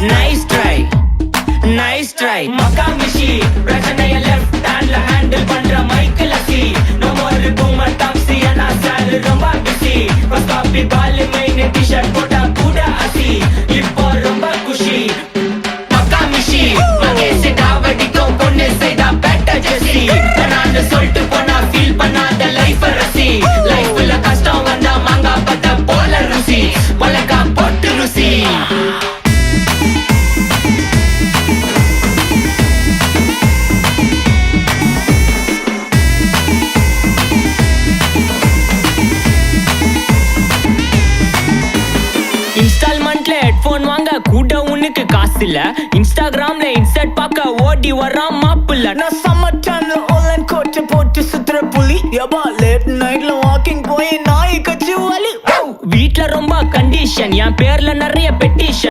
nice try, nice try. Makamishi, பிரச்சனைய left handல handle பண்ற Michael அசி. No more boomer taxi and sir ரொம்ப busy. First copy ball main t-shirt போட்டா கூட அசி. இப்போ ரொம்ப குஷி. Makamishi, மகேஷ் டாவடிக்கும் பொண்ணு செய்தா better ஜெசி. நான் சொல்லிட்டு போனா feel பண்ணாத life ரசி. லைஃப்ல கஷ்டம் வந்தா மாங்கா பத்த போல ருசி. மலக்கா போட்டு ருசி. இன்ஸ்டால்மெண்ட்ல ஹெட்போன் வாங்க கூட உனக்கு காசு இல்ல. இன்ஸ்டாகிராம்ல இன்ஸ்டன்ட் பார்க்க ஓடி வரான் மாப்பிள்ள. நான் சம்மர் டைம்ல ஆன்லைன் கோட்டை போட்டு சுத்துற புலி. யபா லேட் நைட்ல வாக்கிங் போய் நாய் கச்சி வலி. வீட்ல ரொம்ப கண்டிஷன், என் பேர்ல நிறைய பெட்டிஷன்.